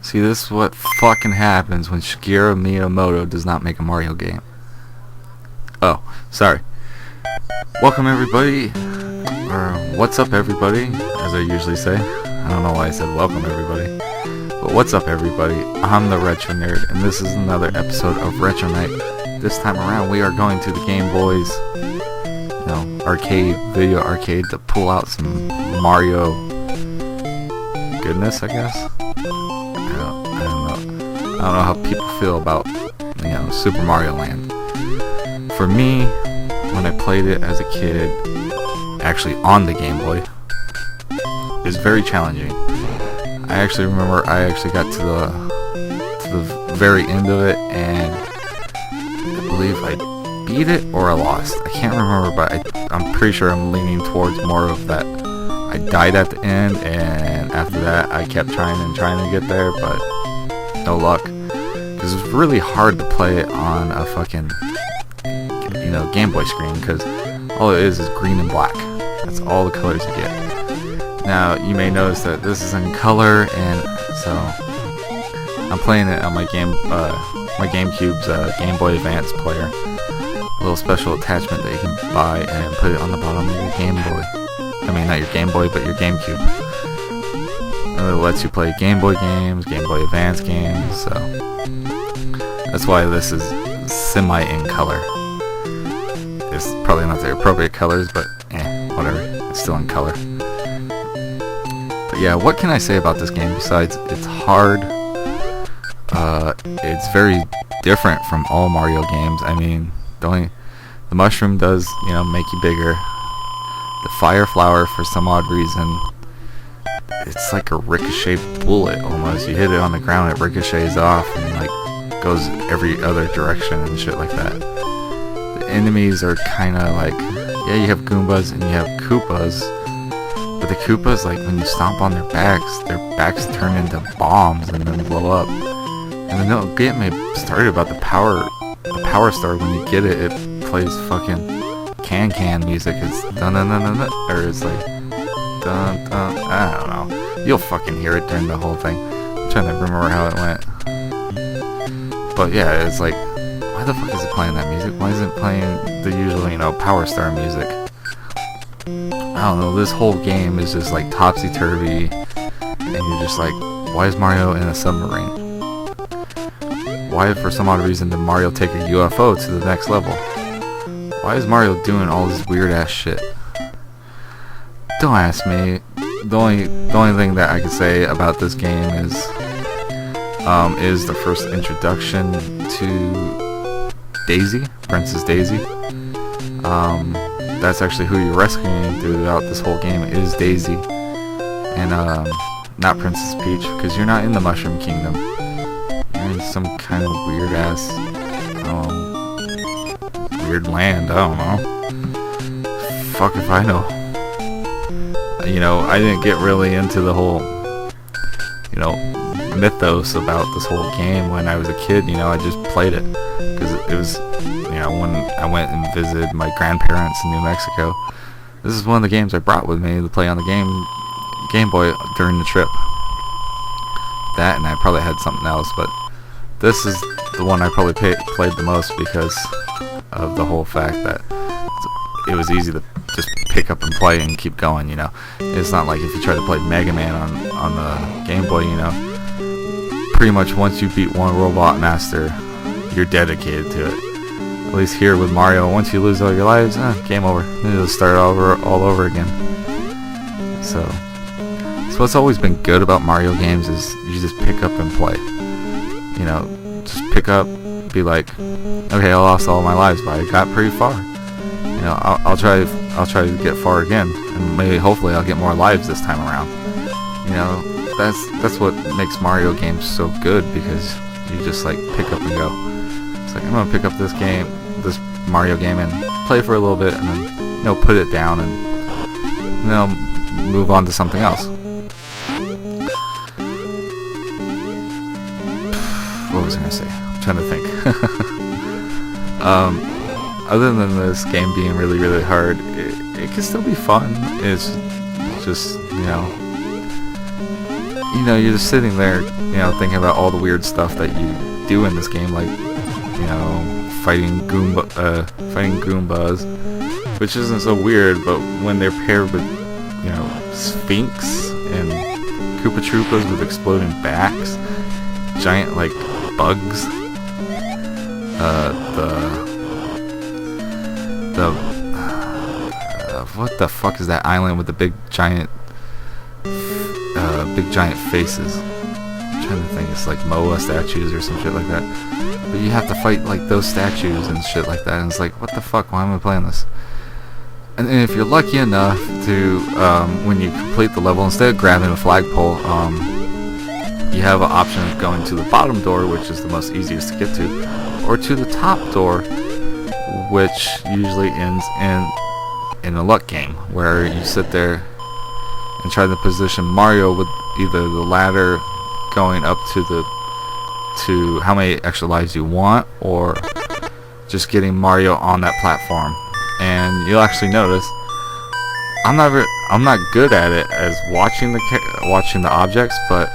See, this is what fucking happens when Shigeru Miyamoto does not make a Mario game. Oh, sorry. Welcome everybody, or what's up everybody, as I usually say. I don't know why I said welcome everybody. But what's up everybody, I'm the Retro Nerd, and this is another episode of Retro Night. This time around we are going to the Game Boy's, video arcade to pull out some Mario goodness, I guess. I don't know how people feel about, Super Mario Land. For me, when I played it as a kid, actually on the Game Boy, it was very challenging. I actually remember I got to the very end of it, and I believe I beat it or I lost. I can't remember, but I'm pretty sure I'm leaning towards more of that. I died at the end, and after that I kept trying to get there, but no luck. Because it's really hard to play it on a fucking, Game Boy screen, because all it is green and black. That's all the colors you get. Now, you may notice that this is in color, and so I'm playing it on my GameCube's Game Boy Advance player. A little special attachment that you can buy and put it on the bottom of your Game Boy. I mean, not your Game Boy, but your GameCube. It lets you play Game Boy games, Game Boy Advance games, so that's why this is semi in color. It's probably not the appropriate colors, but whatever, it's still in color. But yeah, what can I say about this game besides it's hard? It's very different from all Mario games. I mean, the mushroom does, make you bigger. The fire flower, for some odd reason, it's like a ricochet bullet almost. You hit it on the ground, it ricochets off and goes every other direction and shit like that. The enemies are kind of like, you have Goombas and you have Koopas, but the Koopas, when you stomp on their backs turn into bombs and then blow up. And then don't get me started about the power star. When you get it, it plays fucking can music. It's dun dun dun dun, or it's like dun dun. I don't know. You'll fucking hear it during the whole thing. I'm trying to remember how it went. But yeah, it's like, why the fuck is it playing that music? Why isn't it playing the usual, power star music? I don't know. This whole game is just like topsy-turvy, and you're just like, why is Mario in a submarine? Why, for some odd reason, did Mario take a UFO to the next level? Why is Mario doing all this weird ass shit? Don't ask me. The only thing that I can say about this game is the first introduction to Daisy, Princess Daisy. That's actually who you're rescuing throughout this whole game, is Daisy, and not Princess Peach, because you're not in the Mushroom Kingdom. You're in some kind of weird ass, weird land. I don't know. Fuck if I know. I didn't get really into the whole, mythos about this whole game when I was a kid. I just played it because it was, when I went and visited my grandparents in New Mexico. This is one of the games I brought with me to play on the Game Boy during the trip. That, and I probably had something else, but this is the one I probably played the most because of the whole fact that it was easy to just pick up and play and keep going. It's not like if you try to play Mega Man on the Game Boy, pretty much once you beat one Robot Master, you're dedicated to it. At least here with Mario, once you lose all your lives, game over. Then you'll start all over again. So what's always been good about Mario games is you just pick up and play. you know, just pick up, be like, okay, I lost all my lives, but I got pretty far. You know, I'll try to get far again, and maybe hopefully I'll get more lives this time around. You know, that's what makes Mario games so good, because you just like pick up and go. It's like, I'm gonna pick up this Mario game and play for a little bit, and then, you know, put it down and, you know, move on to something else. What was I gonna say? I'm trying to think. Other than this game being really, really hard, it can still be fun. It's just, you know, you're just sitting there, you know, thinking about all the weird stuff that you do in this game, like, you know, fighting Goombas, which isn't so weird, but when they're paired with, you know, Sphinx and Koopa Troopas with exploding backs, giant, like, bugs, what the fuck is that island with the big giant faces? I'm trying to think. It's like Moa statues or some shit like that. But you have to fight like those statues and shit like that, and it's like, what the fuck? Why am I playing this? And if you're lucky enough to, when you complete the level, instead of grabbing a flagpole, you have an option of going to the bottom door, which is the most easiest to get to, or to the top door, which usually ends in a luck game, where you sit there and try to position Mario with either the ladder going up to how many extra lives you want, or just getting Mario on that platform. And you'll actually notice I'm not good at it as watching the objects, but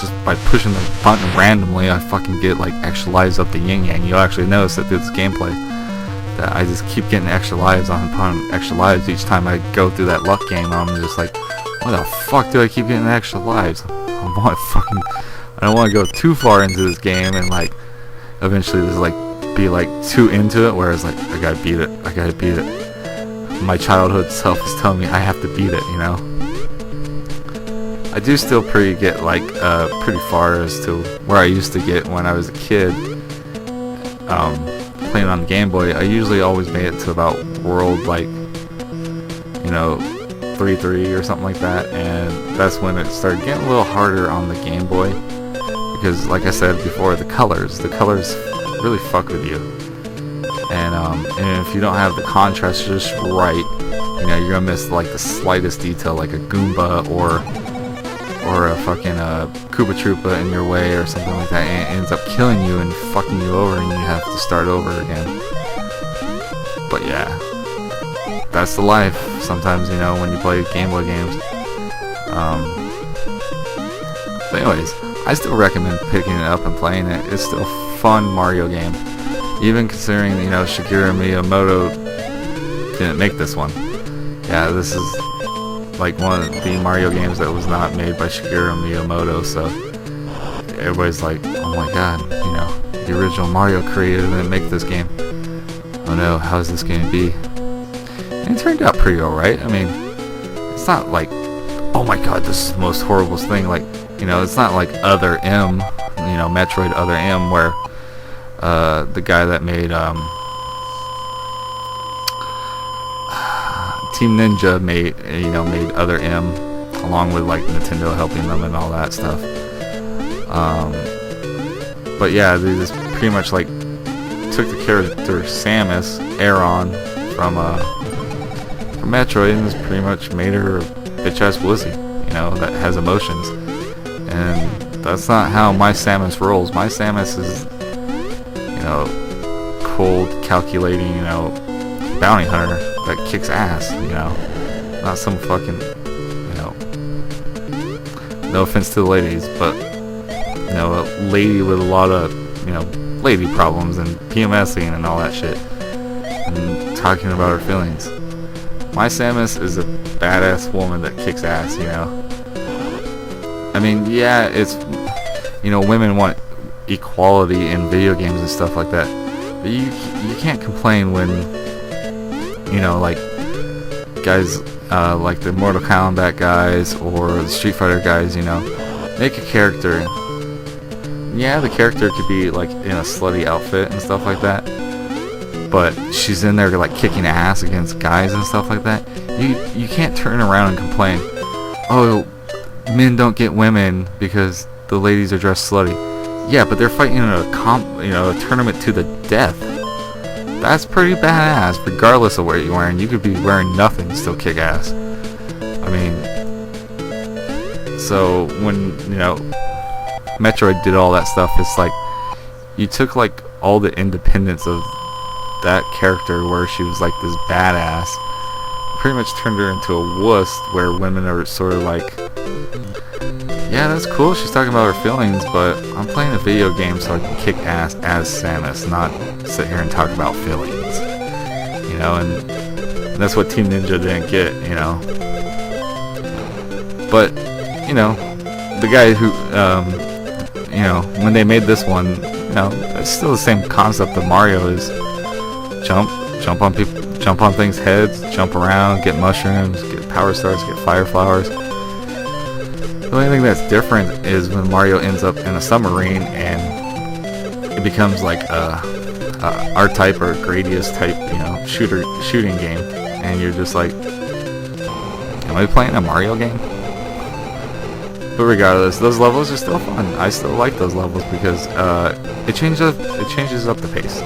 just by pushing the button randomly, I fucking get like extra lives up the yin yang. You'll actually notice that through this gameplay that I just keep getting extra lives upon extra lives each time I go through that luck game. I'm just like, what the fuck do I keep getting extra lives? I don't want to go too far into this game and like eventually just like be like too into it, whereas like I gotta beat it. My childhood self is telling me I have to beat it, you know. I do still get like pretty far as to where I used to get when I was a kid. Playing on Game Boy, I usually always made it to about world like, you know, 3-3 or something like that, and that's when it started getting a little harder on the Game Boy, because like I said before, the colors really fuck with you, and if you don't have the contrast just right, you know, you're gonna miss like the slightest detail, like a Goomba or a fucking Koopa Troopa in your way or something like that, and it ends up killing you and fucking you over, and you have to start over again. But yeah, that's the life sometimes, you know, when you play Game Boy games. But anyways, I still recommend picking it up and playing it. It's still a fun Mario game, even considering, you know, Shigeru Miyamoto didn't make this one. Yeah, this is like one of the Mario games that was not made by Shigeru Miyamoto, so everybody's like, oh my god, you know, the original Mario creator didn't make this game. Oh no, how is this going to be? And it turned out pretty alright. I mean, it's not like, oh my god, this is the most horrible thing, like, you know, it's not like Other M, you know, Metroid Other M, where the guy that made Team Ninja made Other M, along with like Nintendo helping them and all that stuff. But yeah, they just pretty much like took the character Samus Aron from Metroid and just pretty much made her a bitch ass wussy, you know, that has emotions. And that's not how my Samus rolls. My Samus is, you know, cold, calculating, you know, bounty hunter that kicks ass, you know, not some fucking, you know, no offense to the ladies, but, you know, a lady with a lot of, you know, lady problems and PMSing and all that shit, and talking about her feelings. My Samus is a badass woman that kicks ass, you know. I mean, yeah, it's, you know, women want equality in video games and stuff like that, but you can't complain when, you know, like guys like the Mortal Kombat guys or the Street Fighter guys, you know, make a character, yeah, the character could be like in a slutty outfit and stuff like that, but she's in there like kicking ass against guys and stuff like that. You can't turn around and complain, oh, men don't get women because the ladies are dressed slutty. Yeah, but they're fighting in a tournament to the death. That's pretty badass, regardless of what you're wearing. You could be wearing nothing and still kick ass. I mean, so when Metroid did all that stuff, it's like you took like all the independence of that character where she was like this badass, pretty much turned her into a wuss where women are sort of like, yeah, that's cool, she's talking about her feelings, but I'm playing a video game so I can kick ass as Samus, not sit here and talk about feelings, and that's what Team Ninja didn't get, but the guy who when they made this one, it's still the same concept of Mario is jump on people, jump on things' heads, jump around, get mushrooms, get power stars, get fire flowers. The only thing that's different is when Mario ends up in a submarine and it becomes like a R-type or Gradius type, shooting game, and you're just like, am I playing a Mario game? But regardless, those levels are still fun. I still like those levels because it changes up the pace.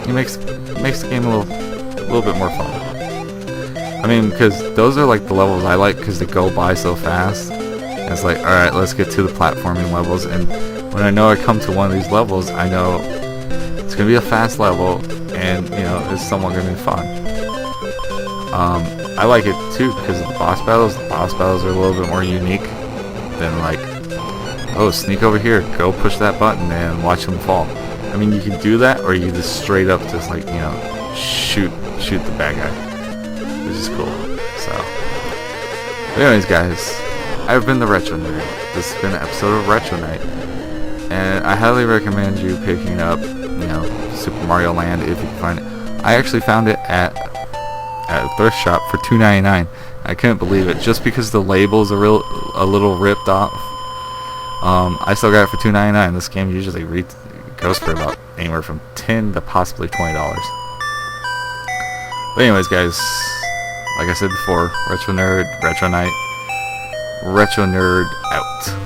It makes the game a little bit more fun. I mean, because those are like the levels I like because they go by so fast. And it's like, all right, let's get to the platforming levels. And when I know I come to one of these levels, I know it's gonna be a fast level, and it's somewhat gonna be fun. I like it too because of the boss battles. The boss battles are a little bit more unique than like, oh, sneak over here, go push that button and watch them fall. I mean, you can do that, or you can just straight up just like, shoot the bad guy, which is cool. So, but anyways, guys, I've been the Retro Nerd. This has been an episode of Retro Night, and I highly recommend you picking up, Super Mario Land if you can find it. I actually found it at a thrift shop for $2.99. I couldn't believe it, just because the label's a little ripped off. I still got it for $2.99. This game usually goes for about anywhere from $10 to possibly $20. But anyways, guys, like I said before, Retro Nerd, Retro Night, Retro Nerd out.